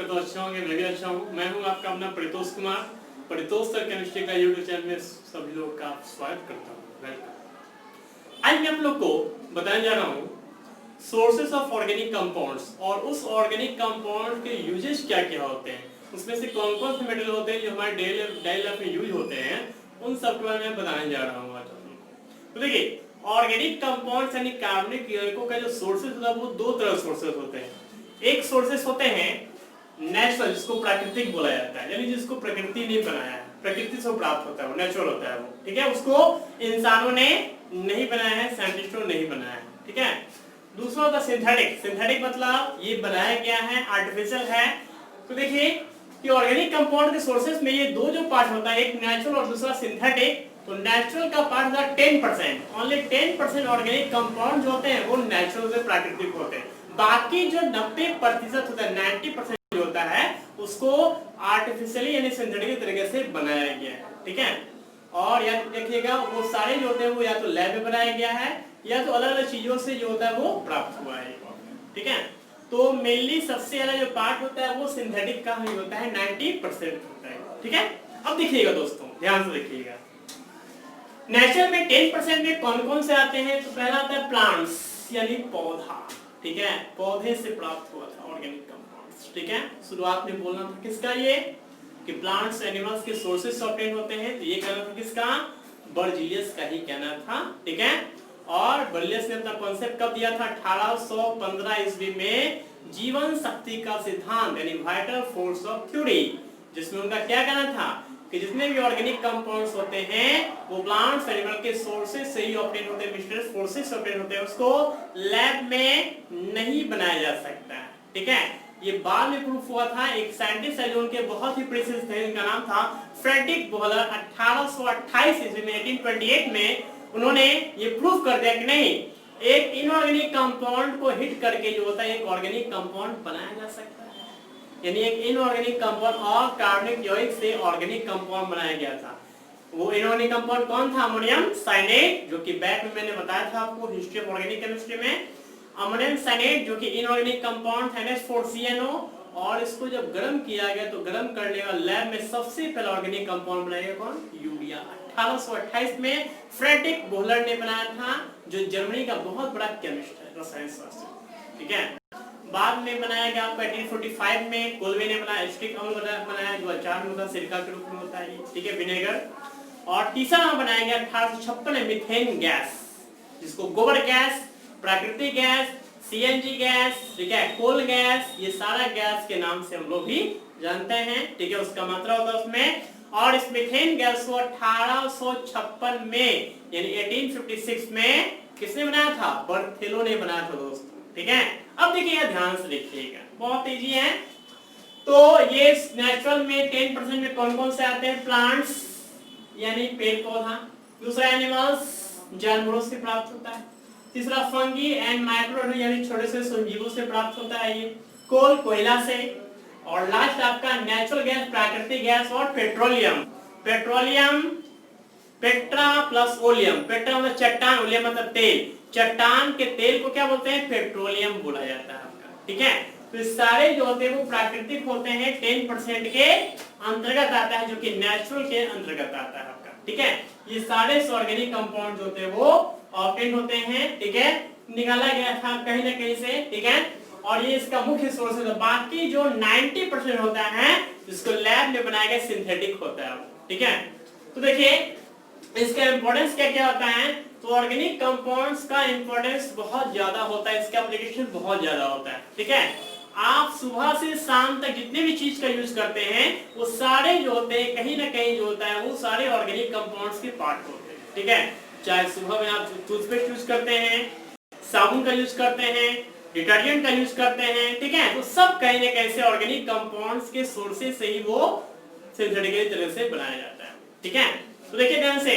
सबके तो अच्छे होंगे, मैं भी अच्छा हूँ। मैं हूँ आपका अपना परितोष कुमार। परितोष सर केमिस्ट्री का यूट्यूब चैनल में सभी लोग का स्वागत करता हूँ। वेलकम। आज मैं आप लोग को बताने जा रहा हूँ सोर्सेस ऑफ ऑर्गेनिक कंपाउंड्स और उस ऑर्गेनिक कंपाउंड के यूजेस क्या क्या होते हैं, उसमें से कौन कौन से मेटेरियल होते हैं जो हमारे डेली लाइफ में यूज होते हैं, उन सब के बारे में बताने जा रहा हूँ आज आप लोग को। तो देखिए, ऑर्गेनिक कंपाउंड्स यानी कार्बनिक यौगिकों का जो सोर्सेस होता है वो दो तरह सोर्सेस होते हैं। एक सोर्सेस होते हैं नेचुरल, जिसको प्राकृतिक बोला जाता है, यानी जिसको प्रकृति ने बनाया है, प्रकृति से प्राप्त होता है, वो नेचुरल होता है वो, ठीक है। उसको इंसानों ने नहीं बनाया है, साइंटिस्टों ने नहीं बनाया है, ठीक है। दूसरा होता है सिंथेटिक। सिंथेटिक मतलब ये बनाया गया है, आर्टिफिशियल है। तो देखिए कि ऑर्गेनिक कंपाउंड के सोर्सेस में ये दो जो पार्ट होता है, एक नेचुरल और दूसरा सिंथेटिक। तो नेचुरल का पार्ट होता है 10%, ओनली 10% ऑर्गेनिक कंपाउंड जो होते हैं वो नेचुरल से प्राकृतिक होते हैं। बाकी जो 90% होता है, 90% जो होता है उसको आर्टिफिशियली यानी सिंथेटिक तरीके से बनाया गया है, ठीक है। और या देखिएगा वो सारे जो होते हैं वो या तो लैब में बनाया गया है या तो अलग अलग चीजों से जो होता है वो प्राप्त हुआ है, ठीक है। तो मेनली सबसे अलग जो पार्ट होता है वो सिंथेटिक का ही होता है, 90% होता है, ठीक है। अब देखिएगा दोस्तों, ध्यान से देखिएगा, नेचर में 10% में कौन कौन से आते हैं। तो पहला आता है प्लांट्स यानी पौधा, ठीक है। पौधे से प्राप्त हुआ था ऑर्गेनिक कंपाउंड्स, ठीक है। शुरुआत में बोलना था किसका, ये कि प्लांट्स एनिमल्स के सोर्सेस से ऑब्टेन होते हैं। तो ये कहना था किसका, बर्जीलियस का ही कहना था, ठीक है। और बर्जीलियस ने अपना कॉन्सेप्ट कब दिया था, 1815 ईस्वी में जीवन शक्ति का सिद्धांत यानी वाइटल फोर्स ऑफ थ्योरी, जिसमें उनका क्या कहना था कि जितने भी ऑर्गेनिक कंपाउंड्स होते हैं वो प्लांट्स एनिमल के सोर्सेस से ही ऑब्टेन होते हैं, मिनरल फोर्सेस से ऑब्टेन होते हैं, उसको लैब में नहीं बनाया जा सकता, ठीक है। ये बाद में प्रूफ हुआ था, एक साइंटिस्ट है जो उनके बहुत ही प्रीसियस थे, इनका नाम था फ्रेडरिक बोहलर। 1828 ईस्वी में 1828 में उन्होंने ये प्रूफ कर दिया कि नहीं, एक इनऑर्गेनिक कंपाउंड को हिट करके जो होता है एक ऑर्गेनिक कंपाउंड बनाया जा सकता है। यानी एक इनऑर्गेनिक कंपाउंड और कार्बनिक यौगिक से ऑर्गेनिक कंपाउंड बनाया गया था। वो इनऑर्गेनिक कंपाउंड कौन था, अमोनियम साइनेट, जो कि बैक में मैंने बताया था आपको हिस्ट्री ऑफ ऑर्गेनिक केमिस्ट्री में। अमोनियम साइनेट जो कि इनऑर्गेनिक कंपाउंड है NH4CnO, और इसको जब गर्म किया गया तो गर्म करने का लैब में सबसे पहला ऑर्गेनिक कंपाउंड बनाया गया कौन, यूरिया। 1828 में फ्रेडरिक बोहलर ने बनाया था, जो जर्मनी का बहुत बड़ा केमिस्ट है, रसायन शास्त्री, ठीक है। बाद में बनाया गया आपका 1845 में कोलवे ने बनाया, एसिटिक अम्ल बनाया जो अचार में होता है, सिरका के रूप में होता है, ठीक है, विनेगर। और तीसरा बनाया गया 1856 में मीथेन गैस, जिसको गोबर गैस, प्राकृतिक गैस, CNG गैस, ठीक है, कोल गैस, ये सारा गैस के नाम से हम लोग भी जानते हैं, ठीक है। उसका मात्रा होता है उसमें। और इस मीथेन गैस को 1856 में यानी 1856 में किसने बनाया था, बर्थेलो ने बनाया था दोस्तों, ठीक है। अब देखिएगा, ध्यान से देखिएगा, बहुत इजी है। तो ये नेचुरल में 10% में कौन कौन से आते हैं, प्लांट्स यानी पेड़ पौधा, दूसरा एनिमल्स जानवरों से प्राप्त होता है, तीसरा फंगी एंड माइक्रो यानी छोटे से सूक्ष्मजीवों से प्राप्त होता है, ये कोल कोयला से, और लास्ट आपका नेचुरल गैस प्राकृतिक गैस और petroleum. Petroleum Petra plus oleum, Petra मतलब चट्टान, ओलियम मतलब तेल, चट्टान के तेल को क्या बोलते हैं, पेट्रोलियम बोला जाता है आपका, ठीक है। तो ये सारे जो होते हैं वो प्राकृतिक होते हैं, 10% के अंतर्गत आता है, जो कि नेचुरल के अंतर्गत आता है आपका, ठीक है। ये सारे ऑर्गेनिक कंपाउंड जो होते हैं वो ऑब्टेन होते हैं, ठीक है, निकाला गया था कहीं ना कहीं से, ठीक है। और ये इसका मुख्य सोर्स है। बाकी जो 90% होता है जिसको लैब में बनाया गया सिंथेटिक होता है, ठीक है। तो देखिए इसका इंपॉर्टेंस क्या क्या होता है। तो ऑर्गेनिक कंपाउंड्स का इंपॉर्टेंस बहुत ज्यादा होता है, इसका एप्लीकेशन बहुत ज्यादा होता है, ठीक है। आप सुबह से शाम तक जितने भी चीज का यूज करते हैं वो सारे जो होते हैं कहीं ना कहीं जो होता है वो सारे ऑर्गेनिक कंपाउंड्स के पार्ट होते हैं, ठीक है। चाहे सुबह में आप टूथपेस्ट यूज करते हैं, साबुन का यूज करते हैं, डिटर्जेंट का यूज करते हैं, ठीक है। तो सब कहीं ना कहीं से ऑर्गेनिक कंपाउंड्स के सोर्सेज से ही वो सिंथेटिक तरह से बनाया जाता है, ठीक है। तो देखिए ध्यान से,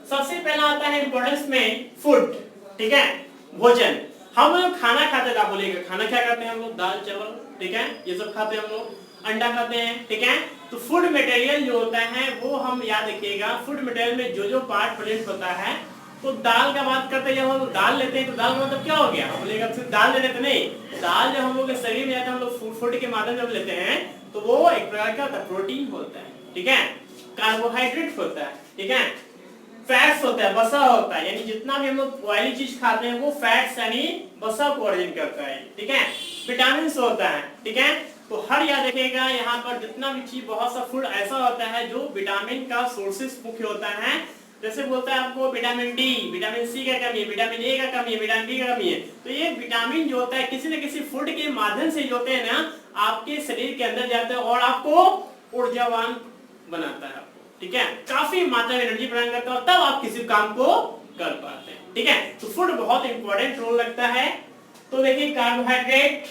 सबसे पहला आता है इंपॉर्टेंस में फूड, ठीक है, भोजन। हम लोग खाना खाते हैं, आप बोलेंगे खाना क्या खाते हैं हम लोग, दाल चावल, ठीक है, ये सब खाते हैं हम लोग, अंडा खाते हैं, ठीक है। तो फूड मटेरियल जो होता है वो हम याद रखिएगा, फूड मटेरियल में जो जो पार्ट प्रेजेंट होता है तो दाल का बात करते हैं, जब हम दाल लेते हैं तो दाल का मतलब क्या हो गया, हम बोलेगा सिर्फ दाल ले लेते नहीं, दाल जब हम लोग के शरीर में जाता है, हम लोग फूड के माध्यम से लेते हैं तो वो एक प्रकार का होता है, प्रोटीन होता है, ठीक है, कार्बोहाइड्रेट होता है, ठीक है, फैट्स होता है, वसा होता है, यानी जितना भी हम लोग ऑयली चीज खाते हैं वो फैट्स यानी वसा को ओरिजिन करता है, ठीक है, विटामिन होता है, ठीक है। तो हर याद रखिएगा यहाँ पर जितना भी चीज, बहुत सा फूड ऐसा होता है जो विटामिन का सोर्सेस मुख्य होता है, जैसे बोलता है आपको विटामिन डी, विटामिन सी का कमी है, विटामिन ए का कमी है, विटामिन बी का कमी है, तो ये विटामिन जो होता है किसी न किसी फूड के माध्यम से जो होते हैं ना आपके शरीर के अंदर जाते हैं और आपको ऊर्जावान बनाता है, ठीक है, काफी मात्रा में एनर्जी प्रदान करता है, तब आप किसी काम को कर पाते हैं, ठीक है। तो फूड बहुत इंपॉर्टेंट रोल रखता है। तो देखिए कार्बोहाइड्रेट,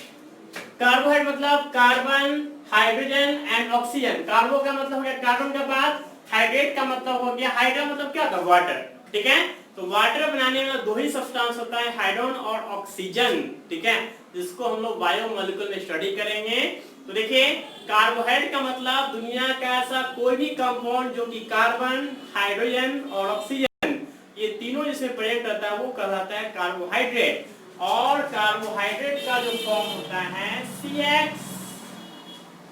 कार्बोहाइड्रेट मतलब कार्बन, हाइड्रोजन एंड ऑक्सीजन, कार्बो का मतलब हो गया कार्बन का बाद, हाइड्रेट का मतलब हो गया, हाइड्रोजन मतलब क्या होता है, वाटर, ठीक है। तो वाटर बनाने वाला दो ही सब्सटेंस होता है, हाइड्रोजन और ऑक्सीजन, ठीक है, जिसको हम लोग बायोमोलिक्यूल में स्टडी करेंगे। तो देखिए कार्बोहाइड्रेट का मतलब दुनिया का ऐसा कोई भी कंपाउंड जो कि कार्बन, हाइड्रोजन और ऑक्सीजन ये तीनों जिसमें प्रेजेंट करता है वो कहलाता है कार्बोहाइड्रेट। और कार्बोहाइड्रेट का जो फॉर्म होता है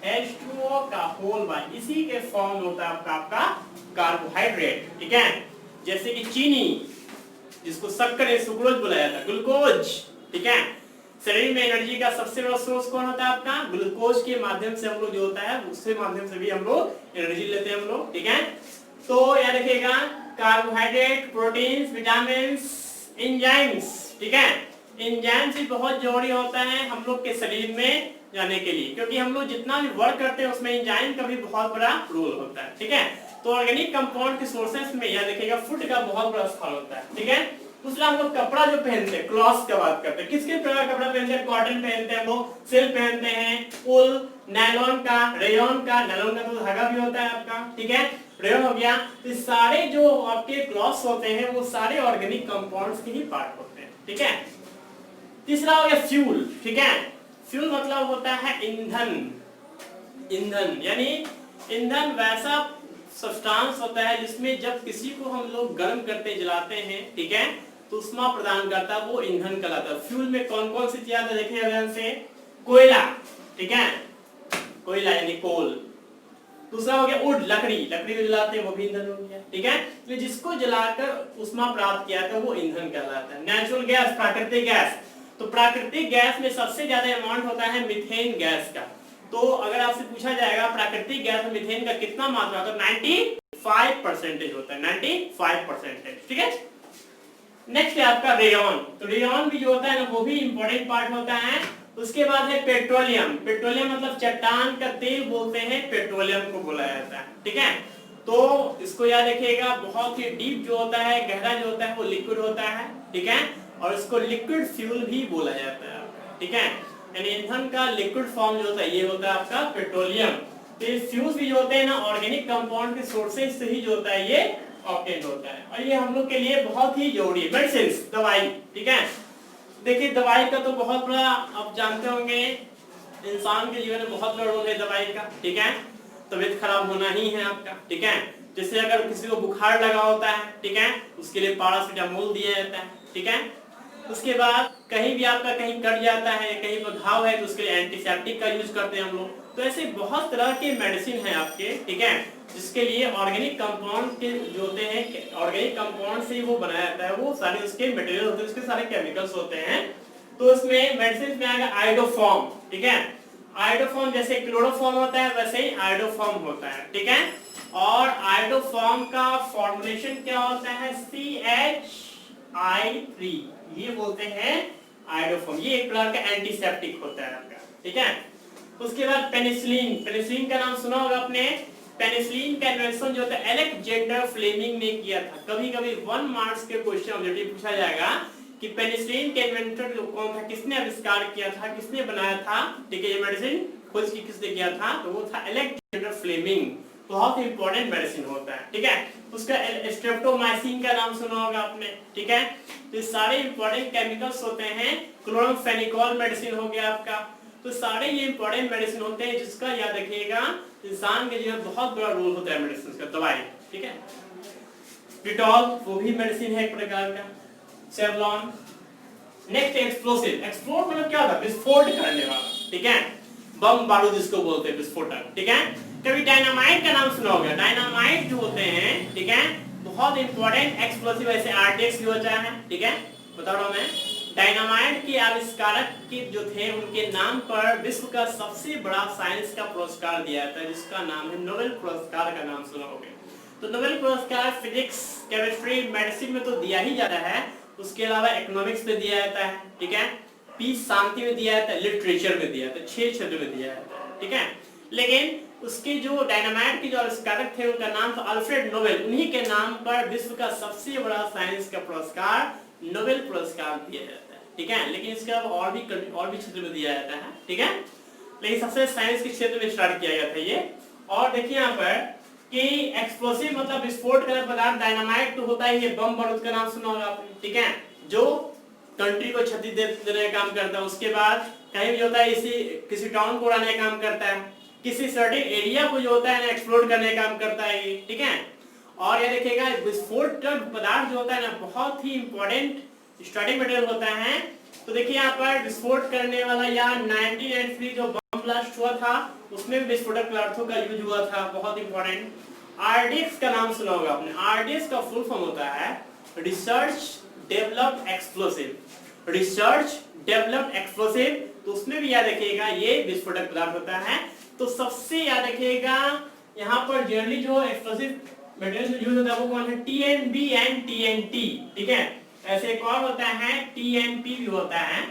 CH2O का होल बाय, इसी के फॉर्म में होता है आपका कार्बोहाइड्रेट, ठीक है। जैसे कि चीनी जिसको शक्कर सुक्रोज बोला जाता है, ग्लूकोज, ठीक है। शरीर में एनर्जी का सबसे बड़ा सोर्स कौन होता है आपका, ग्लूकोज के माध्यम से हम लोग जो होता है उसके माध्यम से भी हम लोग एनर्जी लेते हैं हम लोग, ठीक है। तो याद रखिएगा कार्बोहाइड्रेट, प्रोटीन्स, विटामिन्स, एंजाइम्स, ठीक है, एंजाइम्स भी बहुत जरूरी होता है हम लोग के शरीर में जाने के लिए, क्योंकि हम लोग जितना भी वर्क करते हैं उसमें एंजाइम का भी बहुत बड़ा रोल होता है, ठीक है। तो ऑर्गेनिक कंपाउंड के सोर्सेस में याद रखिएगा फूड का बहुत बड़ा स्थान होता है, ठीक है। दूसरा हम लोग कपड़ा जो पहनते हैं, क्लॉथ्स का बात करते हैं, किसके प्रकार कपड़ा पहनते हैं, कॉटन पहनते हैं, वो सिल्क पहनते हैं, वूल, नायलॉन का, रेयॉन का, नायलॉन का तो धागा भी होता है आपका, ठीक है, रेयॉन हो गया। तो सारे जो आपके क्लॉथ्स होते हैं वो सारे ऑर्गेनिक कंपाउंड्स के ही पार्ट होते हैं, ठीक है। तीसरा हो गया फ्यूल, ठीक है, फ्यूल मतलब होता है ईंधन, ईंधन यानी ईंधन वैसा सब्सटेंस होता है जिसमें जब किसी को हम लोग गर्म करते जलाते हैं, ठीक है, तो उष्मा प्रदान करता है, वो ईंधन कहलाता है। फ्यूल में कौन कौन सी चीजें आती है देखिए ध्यान से, कोयला, ठीक है, कोयला यानी कोल। दूसरा हो गया वुड, लकड़ी, लकड़ी को जलाते हैं वो भी ईंधन हो गया, ठीक है। तो जिसको जलाकर उष्मा प्राप्त किया था वो ईंधन कहलाता है। नेचुरल गैस, प्राकृतिक गैस, तो प्राकृतिक गैस में सबसे ज्यादा अमाउंट होता है मीथेन गैस का। तो अगर आपसे पूछा जाएगा प्राकृतिक गैस में मीथेन का कितना मात्रा होता है, 95% होता है, 95%, ठीक है। नेक्स्ट है आपका रेयॉन, तो रेयॉन भी जो होता है ना वो भी इंपॉर्टेंट पार्ट होता है। उसके बाद है पेट्रोलियम, पेट्रोलियम मतलब चट्टान का तेल बोलते हैं, पेट्रोलियम को बोला जाता है, ठीक है। तो इसको याद रखिएगा, बहुत ही डीप जो होता है, गहरा जो होता है वो लिक्विड होता है, ठीक है, और इसको लिक्विड फ्यूल भी बोला जाता है, ठीक है, यानी ईंधन का लिक्विड फॉर्म जो होता है ये होता है आपका पेट्रोलियम। तो ये फ्यूल्स भी जो होते हैं ना ऑर्गेनिक कंपाउंड के सोर्सेज से ही जो होता है ये ऑब्टेन होता है, और ये हम लोग के लिए बहुत ही जरूरी है। मेडिसिन, दवाई, ठीक है, देखिए दवाई का तो बहुत बड़ा आप जानते होंगे, इंसान के जीवन में बहुत बड़ा रोल है दवाई का, ठीक है। तबीयत खराब होना ही है आपका, ठीक है, जैसे अगर किसी को बुखार लगा होता है, ठीक है, उसके लिए पैरासीटामोल दिया जाता है, ठीक है। उसके बाद कहीं भी आपका कहीं कट जाता है, कहीं पर घाव है तो उसके लिए एंटीसेप्टिक का यूज करते हैं हम लोग। तो ऐसे बहुत तरह के मेडिसिन है आपके, ठीक है, जिसके लिए ऑर्गेनिक कंपाउंड के जो होते हैं, ऑर्गेनिक कंपाउंड से वो बनाया जाता है, वो सारे उसके मटेरियल होते हैं, उसके सारे केमिकल्स होते हैं। तो उसमें मेडिसिन में आएगा आयोडोफॉर्म, ठीक है, आयोडोफॉर्म जैसे क्लोरोफॉर्म होता है वैसे ही आयोडोफॉर्म होता है, ठीक है। और आयोडोफॉर्म का फॉर्मुलेशन क्या होता है, CH3, ये बोलते हैं आयोडोफॉर्म, ये एक प्रकार का एंटीसेप्टिक होता है आपका, ठीक है। उसके बाद पेनिसिलिन, पेनिसिलिन का नाम सुना होगा आपने। पेनिसिलिन का इन्वेंशन जो होता है अलेक्जेंडर फ्लेमिंग ने किया था। कभी कभी 1 मार्क्स के क्वेश्चन ऑब्जेक्टिव पूछा जाएगा कि पेनिसिलिन के इन्वेंटर कौन था, किसने आविष्कार किया था, किसने बनाया था, ठीक है, ये मेडिसिन खोज की किसने किया था, तो वो था अलेक्जेंडर फ्लेमिंग। बहुत ही इंपॉर्टेंट मेडिसिन होता है, ठीक है। उसका स्ट्रेप्टोमाइसिन का नाम सुना होगा आपने, ठीक है। तो सारे इंपॉर्टेंट केमिकल्स होते हैं। क्लोरामफेनिकोल मेडिसिन हो गया आपका। तो सारे ये इंपॉर्टेंट मेडिसिन होते हैं जिसका याद रखिएगा इंसान के जीवन में बहुत बड़ा रोल होता है मेडिसिन का, दवाई, ठीक है। डिटॉल वो भी मेडिसिन है एक प्रकार का, सेवलॉन। नेक्स्ट एक्सप्लोसिव, एक्सप्लोड मतलब क्या होता है, विस्फोट करने वाला, ठीक है, बम बारूद जिसको बोलते हैं, विस्फोटक, ठीक है। कभी डायनामाइट का नाम सुना होगा, डायनामाइट जो होते हैं, ठीक है, बहुत इंपॉर्टेंट एक्सप्लोसिव, ऐसे आरटीएक्स भी होता है, ठीक है, बता रहा हूं मैं। डायनामाइट के आविष्कारक के जो थे उनके नाम पर विश्व का सबसे बड़ा साइंस का पुरस्कार दिया जाता है, जिसका नाम है नोबेल पुरस्कार, का नाम सुना होगा। तो नोबेल पुरस्कार फिजिक्स, केमिस्ट्री, मेडिसिन में तो दिया ही जाता है, उसके अलावा इकोनॉमिक्स में दिया जाता है, ठीक है, पीस शांति में दिया जाता है, लिटरेचर में दिया जाता है, 6 क्षेत्र में दिया जाता है, ठीक है। लेकिन उसके जो डायनामाइट के जो आविष्कारक थे उनका नाम था अल्फ्रेड नोबेल, उन्हीं के नाम पर विश्व का सबसे बड़ा साइंस का पुरस्कार नोबेल पुरस्कार दिया जाता है, ठीक है। लेकिन इसके अलावा और भी क्षेत्र में दिया जाता है, ठीक है, लेकिन सबसे साइंस के क्षेत्र में स्टार्ट किया गया था ये। और देखिए यहाँ पर कि एक्सप्लोसिव मतलब विस्फोट करने पदार्थ, डायनामाइट तो होता है ये बम बारूद का नाम सुना होगा आपने, ठीक है, जो कंट्री को क्षति देने का काम करता है। उसके बाद कहीं भी होता है इसी किसी टाउन को उड़ाने का काम करता है, किसी सर्टेन एरिया को जो होता है ना एक्सप्लोड करने का काम करता है ये, ठीक है। और ये देखिएगा विस्फोटक पदार्थ जो होता है ना बहुत ही इंपॉर्टेंट स्टार्टिंग मटेरियल होता है। तो देखिए यहाँ पर विस्फोट करने वाला या 1993 जो बम ब्लास्ट हुआ था उसमें भी विस्फोटक पदार्थों का यूज हुआ था, बहुत इंपॉर्टेंट। आरडीएक्स का नाम सुना होगा आपने, आरडीएक्स का फुल फॉर्म होता है research developed explosive, research developed explosive, तो उसमें भी याद रखिएगा ये विस्फोटक पदार्थ होता है। तो सबसे याद रखिएगा यहाँ पर जनरली जो एक्सप्लोसिव मटेरियल यूज होता है वो कौन है, टीएनबी एंड टीएनटी, ठीक है। ऐसे एक और होता है टीएनपी भी होता है।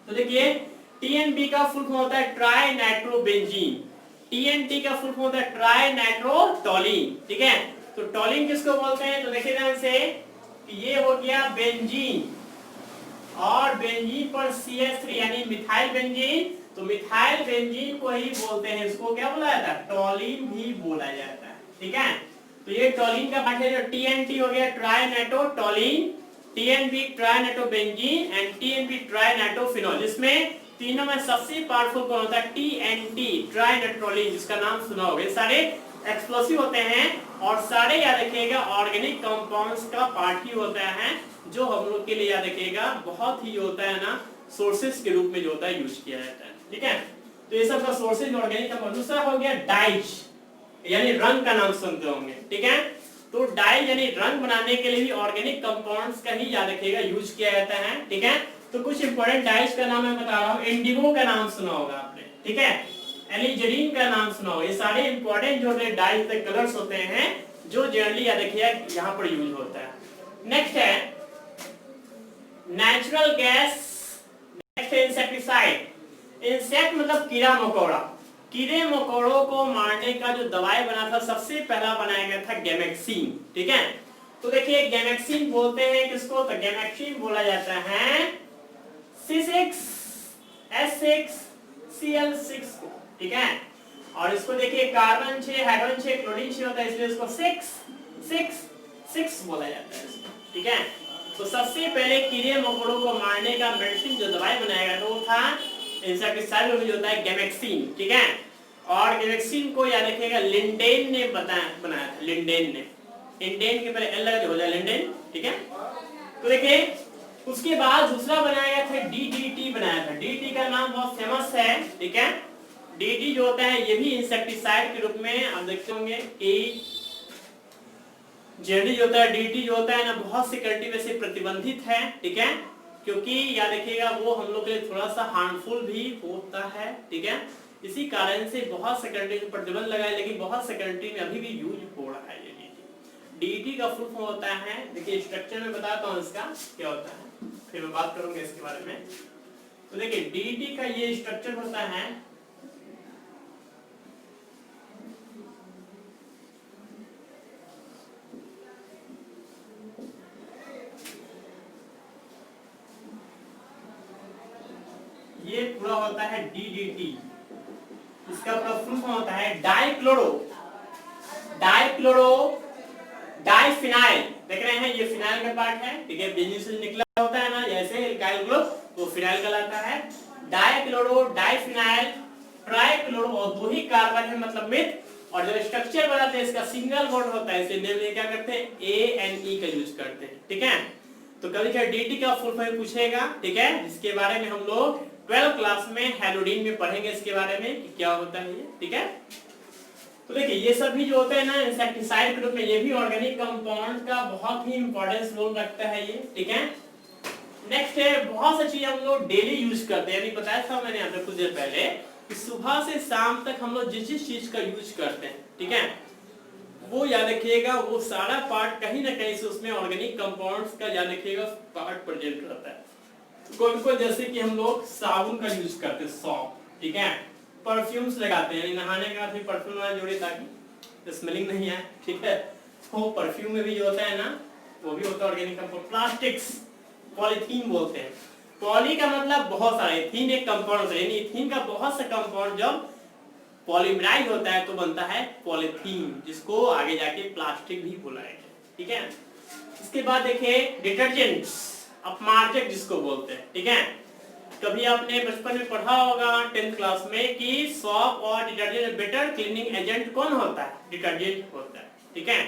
तो देखिए टीएनबी का फुल फॉर्म होता है ट्राई नाइट्रोबेंजीन, टीएनटी का फुल फॉर्म होता है ट्राई नाइट्रोटोलिन, ठीक है। तो टोलिन किसको बोलते हैं, तो देखिए ध्यान से ये हो गया बेंजीन, और बेंजीन पर CH3 यानी मिथाइल बेंजीन, तो मिथाइल बेंजीन को ही बोलते हैं, इसको क्या बोला जाता है, टोलिन भी बोला जाता है, ठीक है। तो ये टोलिन का पार्ट है, जो टीएनटी हो गया try nitrotoluene, TNB try nitrobenzene and TNB try nitrophenol, जिसमें तीनों में सबसे पावरफुल कौन होता है, टीएनटी ट्राई नाइट्रोलिन, जिसका नाम सुना होगा। ये सारे एक्सप्लोसिव होते हैं और सारे याद रखिएगा ऑर्गेनिक कंपाउंड्स का पार्ट ही होता है, जो हम लोग के लिए याद रखिएगा बहुत ही होता है ना सोर्सेस के रूप में जो होता है यूज किया जाता है, ठीक है। तो ये सब का सोर्सेज ऑर्गेनिक कंपाउंड। दूसरा हो गया डाइज यानी रंग का नाम सुनते होंगे, ठीक है। तो डाइज यानी रंग बनाने के लिए भी ऑर्गेनिक कंपाउंड्स का ही याद रखिएगा यूज किया जाता है, ठीक है। तो कुछ इंपॉर्टेंट डाइज का नाम मैं बता रहा हूँ, इंडिगो का नाम सुना होगा आपने, ठीक है, एलिजरीन का नाम सुना होगा। ये सारे इंपॉर्टेंट जो डाइज के कलर्स होते हैं जो जनरली याद रखिएगा यहाँ पर यूज होता है। नेक्स्ट है नेचुरल गैस, नेक्स्ट है इंसेक्टिसाइड। इंसेक्ट मतलब कीड़ा मकोड़ा, कीड़े मकोड़ों को मारने का जो दवाई बना था सबसे पहला बनाया गया था गैमेक्सिन, ठीक है। तो देखिए गैमेक्सिन बोलते हैं किसको, तो गैमेक्सिन बोला जाता है C6H6Cl6 को, ठीक है। और इसको देखिए कार्बन 6 हाइड्रोजन 6 क्लोरीन 6 होता है, इसलिए इसको 6 बोला जाता है इसको, ठीक है। तो सबसे पहले कीड़े मकोड़ों को मारने का मेडिसिन जो दवाई बनाया गया था वो था इंसेक्टिसाइड में जो होता है गैमेक्सिन, ठीक है। और गैमेक्सिन को याद रखिएगा लिंडेन ने बनाया था, लिंडेन ने, इंडेन के पहले एल लगा हो जाए लिंडेन, ठीक है। तो देखिए उसके बाद दूसरा बनाया गया था डीडीटी बनाया था, डीडीटी का नाम बहुत फेमस है, ठीक है। डीडीटी जो होता है ये भी इंसेक्टिसाइड के रूप में आप देखते होंगे कि जेडी जो होता है डीडीटी जो होता है ना बहुत सी कंट्री में से प्रतिबंधित है, ठीक है, क्योंकि याद रखिएगा वो हम लोग के लिए थोड़ा सा हार्मफुल भी होता है, ठीक है। इसी कारण से बहुत से कंट्री में प्रतिबंध लगा है, लेकिन बहुत से कंट्री में अभी भी यूज हो रहा है ये डीडीटी का फुल फॉर्म होता है, देखिए स्ट्रक्चर में बताता हूँ इसका क्या होता है, फिर मैं बात करूंगा इसके बारे में। तो देखिए डीडीटी का ये स्ट्रक्चर होता है, ये पूरा होता है डीडीटी, इसका पूरा फुल फॉर्म होता है डाइफिनाइल, देख रहे हैं ये फिनाइल का पार्ट है, ठीक है, बेंजीन से निकला होता है ना जैसे एल्काइल ग्रुप वो फिनाइल कहलाता है। डाइक्लोरो डाइफिनाइल ट्राइक्लोरो और दो ही कार्बन है मतलब मिथ, और जब स्ट्रक्चर बनाते हैं इसका सिंगल बॉन्ड होता है, इसे नेम में क्या करते हैं, ANE का यूज करते हैं। ठीक है, तो कभी कभी DT का फुल फॉर्म पूछेगा, ठीक है, जिसके बारे में हम लोग 12 क्लास में हेलोडीन में पढ़ेंगे इसके बारे में कि क्या होता है ये। ठीक है, तो देखिए ये सभी जो होते हैं ना इंसेक्टिसाइड के रूप में, ये भी ऑर्गेनिक कंपाउंड का बहुत ही इंपॉर्टेंस रोल रखता है ये। ठीक है, नेक्स्ट है बहुत सी चीजें हम लोग डेली यूज करते हैं, यानी बताया था मैंने यहाँ पे कुछ देर पहले कि सुबह से शाम तक हम लोग जिस चीज का यूज करते हैं, ठीक है, वो याद रखिएगा, वो सारा पार्ट कहीं ना कहीं से उसमें ऑर्गेनिक कंपाउंड्स का याद रखिएगा पार्ट प्रेजेंट रहता है। कौन कौन, जैसे कि हम लोग साबुन का यूज करते हैं, सॉप, ठीक है, परफ्यूम्स लगाते हैं, नहाने के बाद परफ्यूम वाला जोड़े ताकि स्मेलिंग नहीं आए। ठीक है, तो परफ्यूम में भी जो होता है ना वो भी होता है ऑर्गेनिक कंपाउंड। प्लास्टिक्स, पॉलीथीन बोलते हैं, पॉली का मतलब बहुत सारा, इथीन एक कंपाउंड है, यानी इथीन का बहुत सा कंपाउंड जब पॉलीमराइज होता है तो बनता है पॉलीथीन, जिसको आगे जाके प्लास्टिक भी बोला है। ठीक है, इसके बाद देखिए डिटर्जेंट्स, अपमार्जक जिसको बोलते हैं। ठीक है, कभी आपने बचपन में पढ़ा होगा 10th क्लास में कि सॉप और डिटर्जेंट बेटर क्लीनिंग एजेंट कौन होता है, डिटर्जेंट होता है। ठीक है,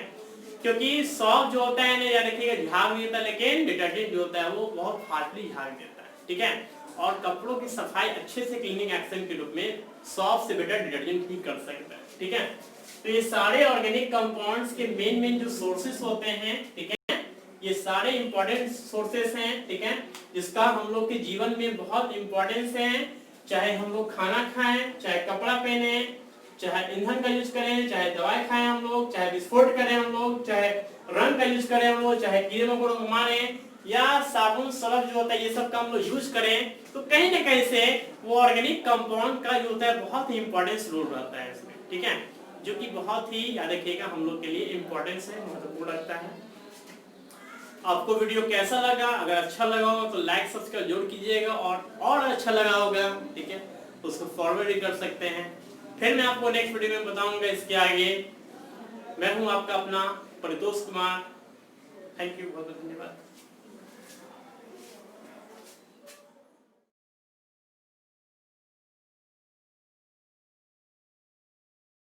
क्योंकि सॉप जो होता है ना याद रखिएगा झाग नहीं देता, लेकिन डिटर्जेंट जो होता है वो बहुत फास्टली झाग देता है। ठीक है, और कपड़ों की सफाई अच्छे से क्लीनिंग एक्शन के रूप में सॉप से बेटर डिटर्जेंट ही कर सकता है। ठीक है, तो ये सारे ऑर्गेनिक कंपाउंड्स के मेन जो सोर्सेस होते हैं, ठीक है, ये सारे इंपॉर्टेंट सोर्सेस हैं। ठीक है, जिसका हम लोग के जीवन में बहुत इंपॉर्टेंस है, चाहे हम लोग खाना खाएं, चाहे कपड़ा पहने, चाहे ईंधन का यूज करें, चाहे दवाई खाएं हम लोग, चाहे विस्फोट करें हम लोग, चाहे रंग का यूज करें हम लोग, चाहे कीड़े मकोड़ों को मारें, या साबुन सरफ जो होता है ये सब का हम लोग यूज करें, तो कहीं ना कहीं से वो ऑर्गेनिक कंपाउंड का जो होता है बहुत ही इंपॉर्टेंस रोल रहता है इसमें। ठीक है, जो कि बहुत ही याद रखिएगा हम लोग के लिए इंपॉर्टेंस है, महत्वपूर्ण रखता है। आपको वीडियो कैसा लगा, अगर अच्छा लगा हो तो लाइक सब्सक्राइब जरूर कीजिएगा, और अच्छा लगा होगा, ठीक है, तो उसको फॉरवर्ड भी कर सकते हैं। फिर मैं आपको नेक्स्ट वीडियो में बताऊंगा इसके आगे। मैं हूं आपका अपना परितोष कुमार। थैंक यू, बहुत बहुत धन्यवाद।